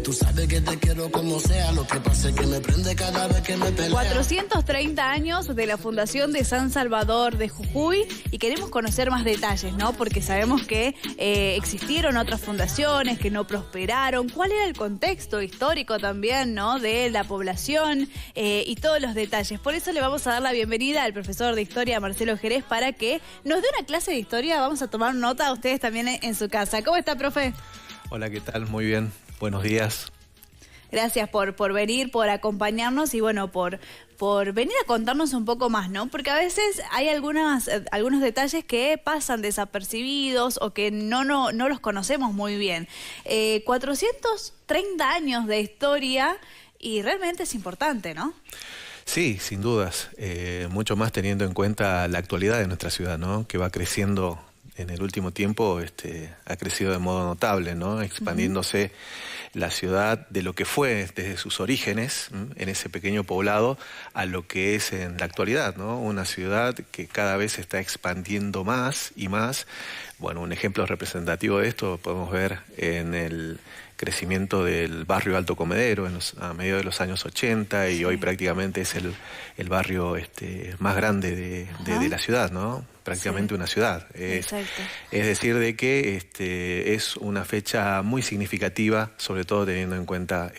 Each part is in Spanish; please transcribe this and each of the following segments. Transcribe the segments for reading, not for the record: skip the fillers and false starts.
Tú sabes que te quiero como sea, lo que pasa es que me prende cada vez que me pelea. 430 años de la fundación de San Salvador de Jujuy y queremos conocer más detalles, ¿no? Porque sabemos que existieron otras fundaciones que no prosperaron. ¿Cuál era el contexto histórico también, ¿no? De la población y todos los detalles. Por eso le vamos a dar la bienvenida al profesor de historia, Marcelo Jerez, para que nos dé una clase de historia. Vamos a tomar nota a ustedes también en su casa. ¿Cómo está, profe? Hola, ¿qué tal? Muy bien. Buenos días. Gracias por venir, por acompañarnos y bueno, por venir a contarnos un poco más, ¿no? Porque a veces hay algunos detalles que pasan desapercibidos o que no los conocemos muy bien. 430 años de historia y realmente es importante, ¿no? Sí, sin dudas. Mucho más teniendo en cuenta la actualidad de nuestra ciudad, ¿no? Que va creciendo en el último tiempo, ha crecido de modo notable, ¿no? Expandiéndose la ciudad de lo que fue desde sus orígenes, en ese pequeño poblado, a lo que es en la actualidad, ¿no? Una ciudad que cada vez se está expandiendo más y más. Bueno, un ejemplo representativo de esto podemos ver en el crecimiento del barrio Alto Comedero a mediados de los años 80 y hoy prácticamente es el barrio más grande de la ciudad, ¿no? Prácticamente una ciudad. Es decir, de que es una fecha muy significativa, sobre todo teniendo en cuenta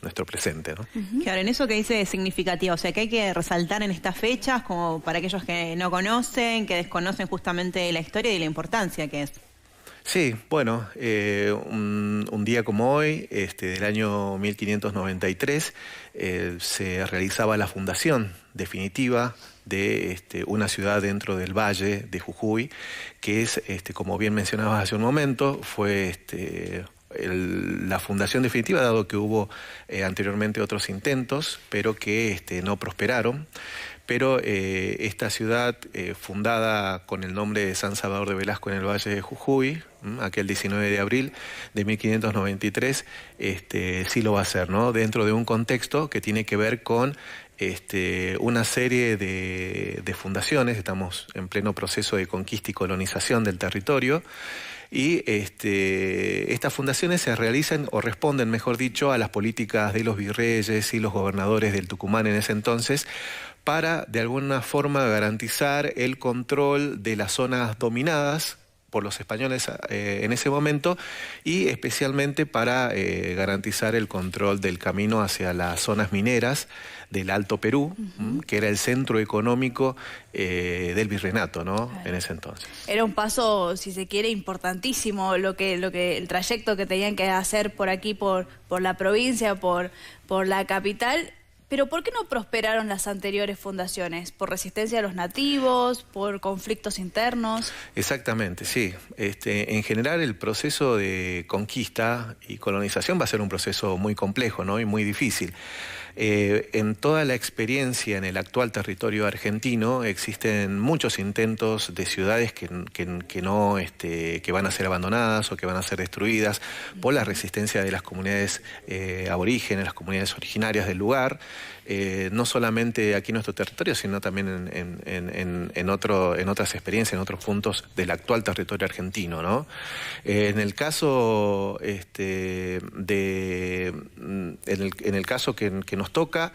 nuestro presente, ¿no? Claro, en eso que dice significativa, o sea, que hay que resaltar en estas fechas como para aquellos que no conocen, que desconocen justamente la historia y la importancia que es. Sí, bueno, un día como hoy, del año 1593, se realizaba la fundación definitiva de una ciudad dentro del valle de Jujuy, que es, como bien mencionabas hace un momento, fue la fundación definitiva, dado que hubo anteriormente otros intentos, pero que no prosperaron. Pero esta ciudad, fundada con el nombre de San Salvador de Velasco en el Valle de Jujuy, aquel 19 de abril de 1593, sí lo va a hacer, ¿no? Dentro de un contexto que tiene que ver con una serie de fundaciones. Estamos en pleno proceso de conquista y colonización del territorio. Y estas fundaciones se realizan o responden, mejor dicho, a las políticas de los virreyes y los gobernadores del Tucumán en ese entonces, para de alguna forma garantizar el control de las zonas dominadas por los españoles en ese momento y especialmente para garantizar el control del camino hacia las zonas mineras del Alto Perú, que era el centro económico del virreinato, ¿no? En ese entonces. Era un paso, si se quiere, importantísimo el trayecto que tenían que hacer por aquí, por la provincia, por la capital. Pero ¿por qué no prosperaron las anteriores fundaciones? ¿Por resistencia de los nativos? ¿Por conflictos internos? Exactamente, sí. En general el proceso de conquista y colonización va a ser un proceso muy complejo, ¿no? Y muy difícil. En toda la experiencia en el actual territorio argentino existen muchos intentos de ciudades que van a ser abandonadas o que van a ser destruidas por la resistencia de las comunidades aborígenes, las comunidades originarias del lugar, no solamente aquí en nuestro territorio, sino también en otras experiencias, en otros puntos del actual territorio argentino, ¿no? En el caso en el caso que nos toca,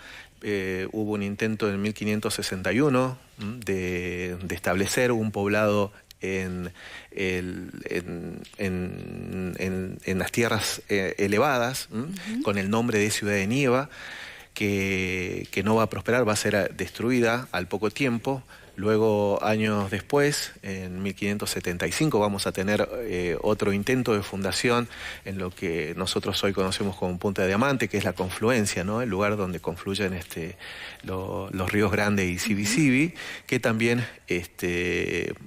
hubo un intento en 1561 de establecer un poblado en las tierras elevadas, con el nombre de Ciudad de Nieva, que no va a prosperar, va a ser destruida al poco tiempo. Luego, años después, en 1575, vamos a tener otro intento de fundación en lo que nosotros hoy conocemos como Punta de Diamante, que es la confluencia, ¿no? El lugar donde confluyen los ríos Grande y Sibisibi, que también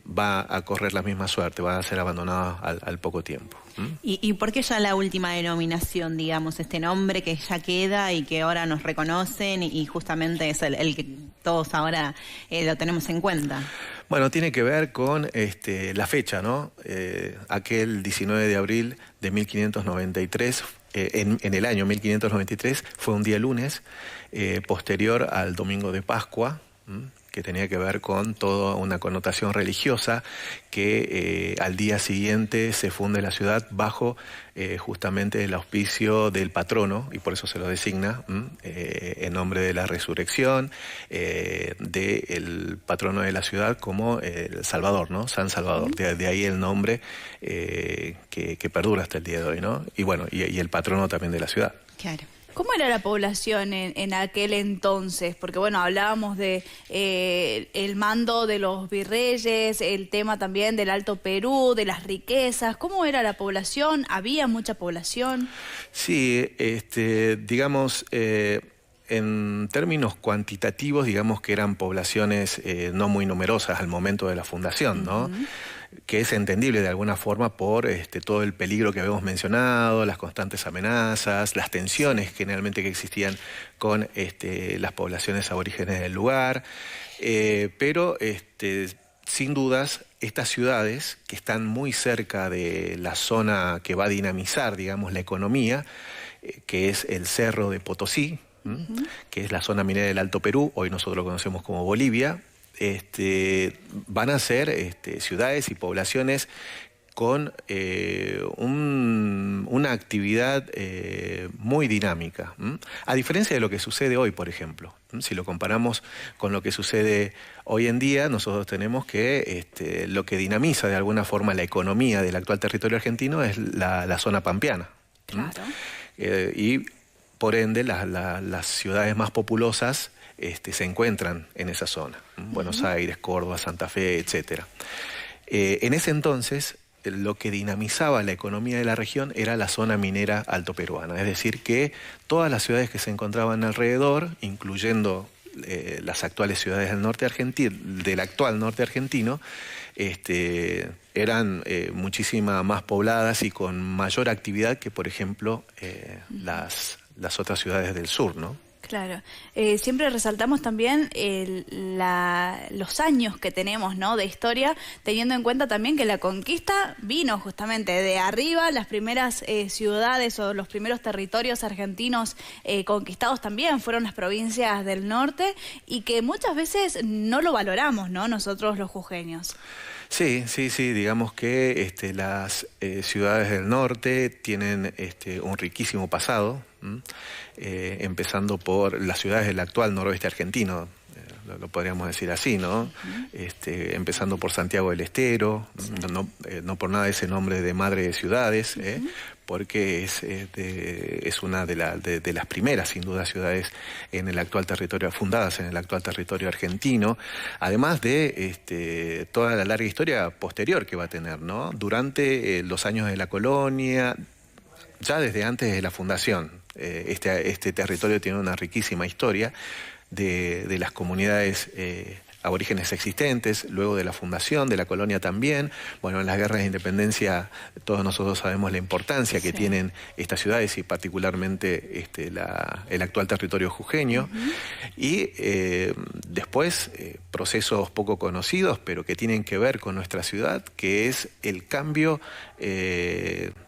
va a correr la misma suerte, va a ser abandonado al poco tiempo. ¿Y por qué ya la última denominación, digamos, este nombre que ya queda y que ahora nos reconocen y justamente es el que todos ahora lo tenemos en cuenta? Bueno, tiene que ver con la fecha, ¿no? Aquel 19 de abril de 1593, en el año 1593, fue un día lunes, posterior al domingo de Pascua, que tenía que ver con toda una connotación religiosa, que al día siguiente se funde la ciudad bajo justamente el auspicio del patrono, y por eso se lo designa en nombre de la resurrección, del patrono de la ciudad como el Salvador, ¿no? San Salvador, de ahí el nombre que perdura hasta el día de hoy, ¿no? Y bueno, y el patrono también de la ciudad. Claro. ¿Cómo era la población en aquel entonces? Porque bueno, hablábamos de el mando de los virreyes, el tema también del Alto Perú, de las riquezas. ¿Cómo era la población? ¿Había mucha población? Sí, digamos, en términos cuantitativos, digamos que eran poblaciones no muy numerosas al momento de la fundación, ¿no? Que es entendible de alguna forma por todo el peligro que habíamos mencionado, las constantes amenazas, las tensiones generalmente que existían con las poblaciones aborígenes del lugar, pero sin dudas estas ciudades que están muy cerca de la zona que va a dinamizar, digamos, la economía, que es el Cerro de Potosí, que es la zona minera del Alto Perú, hoy nosotros lo conocemos como Bolivia, van a ser ciudades y poblaciones con una actividad muy dinámica. A diferencia de lo que sucede hoy, por ejemplo. Si lo comparamos con lo que sucede hoy en día, nosotros tenemos que lo que dinamiza de alguna forma la economía del actual territorio argentino es la zona pampeana. Claro. Y por ende las ciudades más populosas se encuentran en esa zona. Buenos Aires, Córdoba, Santa Fe, etc. En ese entonces, lo que dinamizaba la economía de la región era la zona minera altoperuana. Es decir, que todas las ciudades que se encontraban alrededor, incluyendo las actuales ciudades del norte argentino, del actual norte argentino, eran muchísimo más pobladas y con mayor actividad que, por ejemplo, las otras ciudades del sur, ¿no? Claro. Siempre resaltamos también los años que tenemos, ¿no?, de historia, teniendo en cuenta también que la conquista vino justamente de arriba, las primeras ciudades o los primeros territorios argentinos conquistados también fueron las provincias del norte y que muchas veces no lo valoramos, ¿no?, nosotros los jujeños. Sí, digamos que las ciudades del norte tienen un riquísimo pasado, empezando por las ciudades del actual noroeste argentino, lo podríamos decir así, ¿no? Empezando por Santiago del Estero, no por nada ese nombre de madre de ciudades, porque es una de las primeras, sin duda, ciudades en el actual territorio, fundadas en el actual territorio argentino, además de toda la larga historia posterior que va a tener, ¿no? Durante los años de la colonia, ya desde antes de la fundación, este territorio tiene una riquísima historia de las comunidades aborígenes existentes, luego de la fundación de la colonia también. Bueno, en las guerras de independencia todos nosotros sabemos la importancia que tienen estas ciudades y particularmente el actual territorio jujeño. Y después procesos poco conocidos, pero que tienen que ver con nuestra ciudad, que es el cambio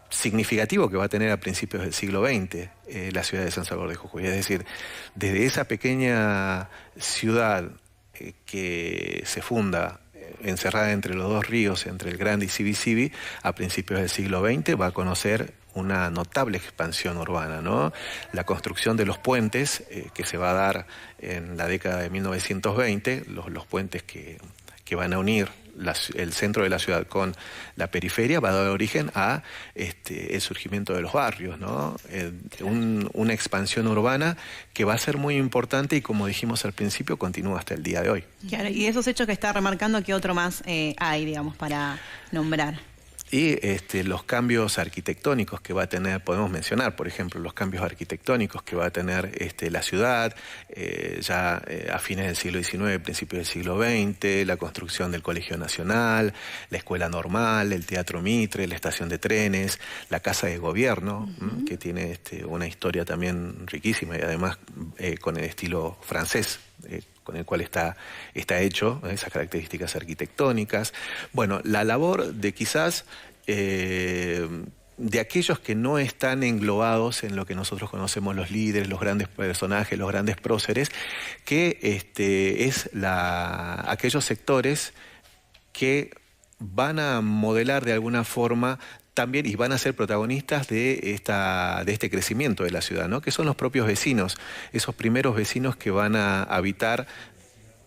significativo que va a tener a principios del siglo XX la ciudad de San Salvador de Jujuy. Es decir, desde esa pequeña ciudad que se funda encerrada entre los dos ríos, entre el Grande y Sibi-Sibi, a principios del siglo XX va a conocer una notable expansión urbana, ¿no? La construcción de los puentes que se va a dar en la década de 1920, los puentes que van a unir el centro de la ciudad con la periferia, va a dar origen a el surgimiento de los barrios, ¿no? Una expansión urbana que va a ser muy importante y, como dijimos al principio, continúa hasta el día de hoy. Claro, y esos hechos que está remarcando, ¿qué otro más hay, digamos, para nombrar? Y los cambios arquitectónicos que va a tener, podemos mencionar, por ejemplo, los cambios arquitectónicos que va a tener la ciudad, ya a fines del siglo XIX, principios del siglo XX, la construcción del Colegio Nacional, la Escuela Normal, el Teatro Mitre, la estación de trenes, la Casa de Gobierno, que tiene una historia también riquísima y además con el estilo francés, con el cual está hecho, esas características arquitectónicas. Bueno, la labor de quizás de aquellos que no están englobados en lo que nosotros conocemos los líderes, los grandes personajes, los grandes próceres, que aquellos sectores que van a modelar de alguna forma también y van a ser protagonistas de este crecimiento de la ciudad, ¿no? Que son los propios vecinos, esos primeros vecinos que van a habitar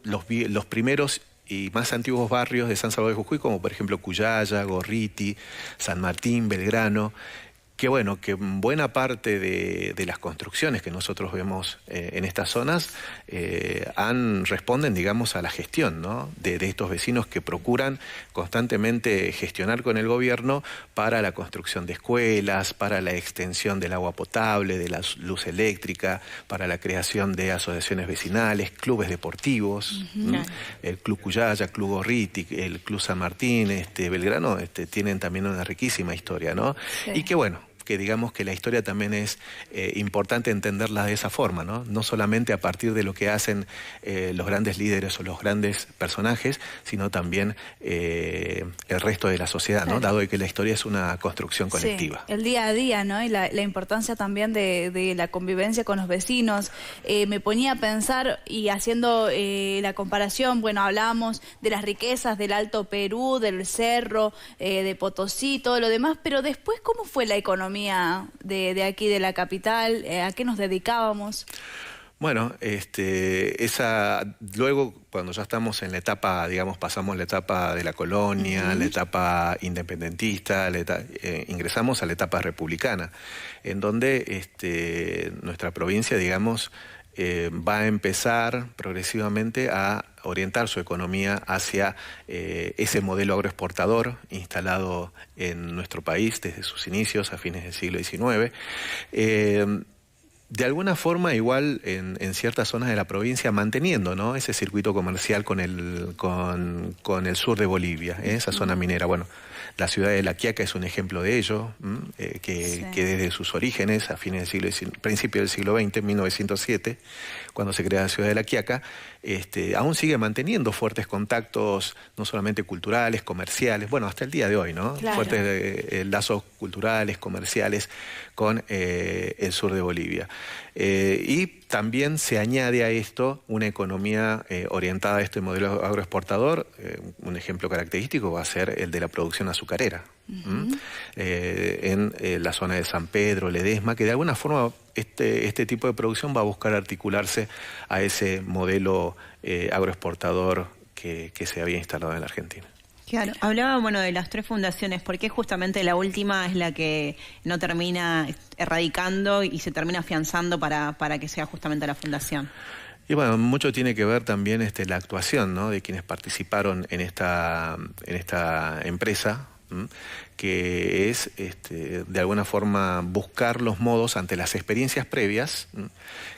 los primeros y más antiguos barrios de San Salvador de Jujuy, como por ejemplo Cuyaya, Gorriti, San Martín, Belgrano, que bueno, que buena parte de las construcciones que nosotros vemos en estas zonas responden, digamos, a la gestión, ¿no? de estos vecinos que procuran constantemente gestionar con el gobierno para la construcción de escuelas, para la extensión del agua potable, de la luz eléctrica, para la creación de asociaciones vecinales, clubes deportivos, el Club Cuyaya, Club Gorriti, el Club San Martín, Belgrano, tienen también una riquísima historia, ¿no? Sí. Y que bueno, que digamos que la historia también es importante entenderla de esa forma, ¿no? No solamente a partir de lo que hacen los grandes líderes o los grandes personajes, sino también el resto de la sociedad, ¿no? Claro. Dado que la historia es una construcción colectiva. Sí, el día a día, ¿no? Y la importancia también de la convivencia con los vecinos. Me ponía a pensar y haciendo la comparación, bueno, hablábamos de las riquezas del Alto Perú, del Cerro, de Potosí, todo lo demás, pero después, ¿cómo fue la economía de aquí de la capital? ¿A qué nos dedicábamos? Bueno, luego cuando ya estamos en la etapa, digamos, pasamos la etapa de la colonia, la etapa independentista, ingresamos a la etapa republicana, en donde nuestra provincia, digamos, va a empezar progresivamente a orientar su economía hacia ese modelo agroexportador instalado en nuestro país desde sus inicios a fines del siglo XIX. De alguna forma, igual en ciertas zonas de la provincia, manteniendo, ¿no?, ese circuito comercial con el sur de Bolivia, esa zona minera. Bueno, la ciudad de La Quiaca es un ejemplo de ello, que desde sus orígenes, a fines del principio del siglo XX, 1907, cuando se crea la ciudad de La Quiaca, aún sigue manteniendo fuertes contactos, no solamente culturales, comerciales, bueno, hasta el día de hoy, ¿no? Claro. Fuertes lazos culturales, comerciales con el sur de Bolivia. Y también se añade a esto una economía orientada a este modelo agroexportador. Un ejemplo característico va a ser el de la producción azucarera. En la zona de San Pedro, Ledesma, que de alguna forma este tipo de producción va a buscar articularse a ese modelo agroexportador que se había instalado en la Argentina. Claro, hablaba, bueno, de las 3 fundaciones, ¿por qué justamente la última es la que no termina erradicando y se termina afianzando para que sea justamente la fundación? Y bueno, mucho tiene que ver también la actuación, ¿no?, de quienes participaron en esta empresa, que es de alguna forma buscar los modos ante las experiencias previas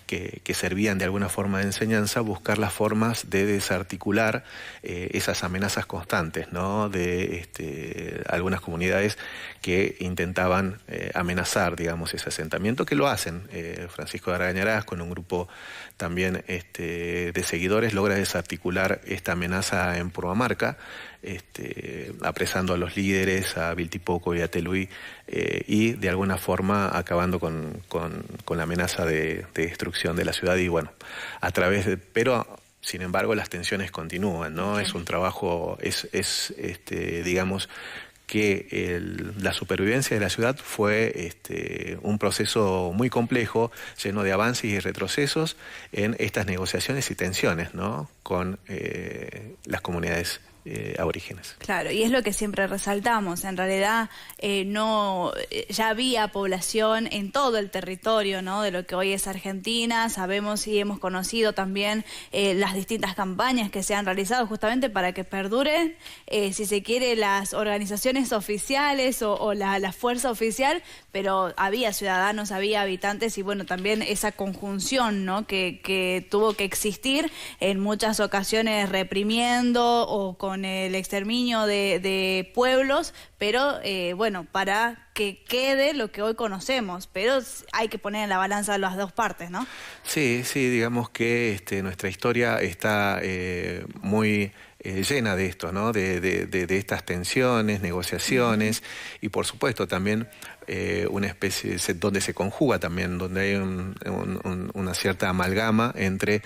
que servían de alguna forma de enseñanza, buscar las formas de desarticular esas amenazas constantes, ¿no?, de algunas comunidades que intentaban amenazar, digamos, ese asentamiento, que lo hacen. Francisco de Argañarás, con un grupo también de seguidores, logra desarticular esta amenaza en Purmamarca, apresando a los líderes, a Viltipoco y a Teluí, y de alguna forma acabando con la amenaza de destrucción de la ciudad. Y bueno, pero sin embargo las tensiones continúan, ¿no? Okay. Es un trabajo, digamos, que la supervivencia de la ciudad fue un proceso muy complejo, lleno de avances y retrocesos en estas negociaciones y tensiones, ¿no?, con las comunidades aborígenes. Claro, y es lo que siempre resaltamos. En realidad ya había población en todo el territorio, ¿no?, de lo que hoy es Argentina. Sabemos y hemos conocido también las distintas campañas que se han realizado justamente para que perduren, si se quiere, las organizaciones oficiales o la fuerza oficial, pero había ciudadanos, había habitantes y bueno, también esa conjunción, ¿no?, que tuvo que existir en muchas ocasiones reprimiendo o con el exterminio de pueblos, pero bueno, para que quede lo que hoy conocemos, pero hay que poner en la balanza las dos partes, ¿no? Sí, digamos que nuestra historia está muy llena de esto, ¿no?, de estas tensiones, negociaciones, y por supuesto también una especie, donde se conjuga también, donde hay una cierta amalgama entre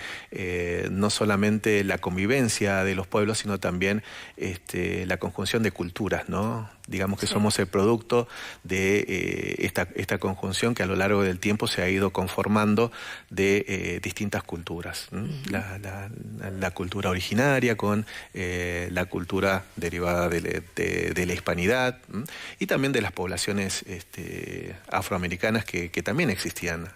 no solamente la convivencia de los pueblos, sino también la conjunción de culturas, ¿no? Digamos que somos el producto de esta conjunción que a lo largo del tiempo se ha ido conformando de distintas culturas. La cultura originaria con la cultura derivada de la hispanidad y también de las poblaciones afroamericanas que también existían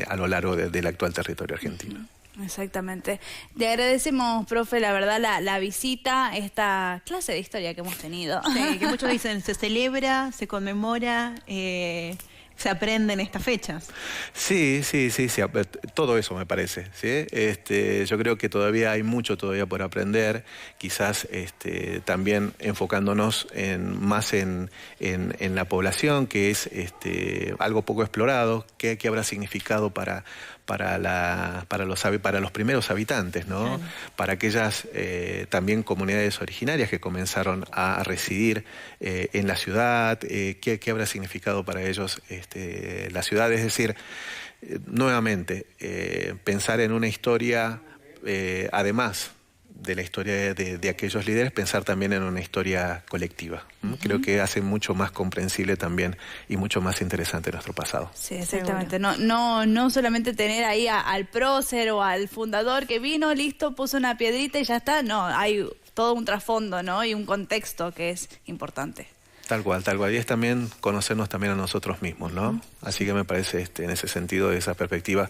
a lo largo del actual territorio argentino. Exactamente. Le agradecemos, profe, la verdad, la visita, esta clase de historia que hemos tenido. Sí, que muchos dicen, se celebra, se conmemora, se aprende en estas fechas. Sí, todo eso me parece, ¿sí? Yo creo que todavía hay mucho todavía por aprender, quizás también enfocándonos más en la población, que es algo poco explorado, qué habrá significado para los primeros habitantes, ¿no? Claro. Para aquellas también comunidades originarias que comenzaron a residir en la ciudad, qué habrá significado para ellos la ciudad. Es decir, nuevamente, pensar en una historia, además de la historia de aquellos líderes, pensar también en una historia colectiva. Creo que hace mucho más comprensible también y mucho más interesante nuestro pasado. Sí, exactamente. No solamente tener ahí al prócer o al fundador que vino, listo, puso una piedrita y ya está. No, hay todo un trasfondo, ¿no? Y un contexto que es importante. Tal cual. Y es también conocernos también a nosotros mismos, ¿no? Así que me parece, en ese sentido, esa perspectiva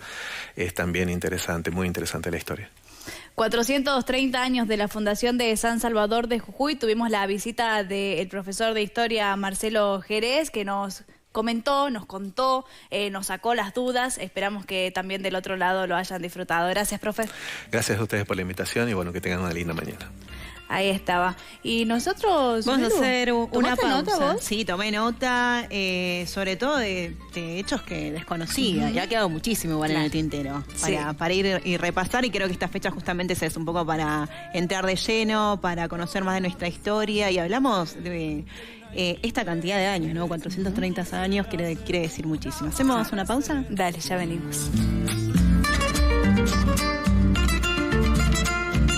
es también interesante, muy interesante la historia. 430 años de la fundación de San Salvador de Jujuy. Tuvimos la visita del profesor de historia Marcelo Jerez, que nos comentó, nos contó, nos sacó las dudas. Esperamos que también del otro lado lo hayan disfrutado. Gracias, profe. Gracias a ustedes por la invitación y bueno, que tengan una linda mañana. Ahí estaba. Y nosotros... Vamos a hacer una pausa. ¿Nota vos? Sí, tomé nota, sobre todo de hechos que desconocía. Y ha quedado muchísimo igual en el tintero para ir y repasar. Y creo que esta fecha justamente es un poco para entrar de lleno, para conocer más de nuestra historia. Y hablamos de esta cantidad de años, ¿no? 430 años quiere decir muchísimo. ¿Hacemos una pausa? Dale, ya venimos.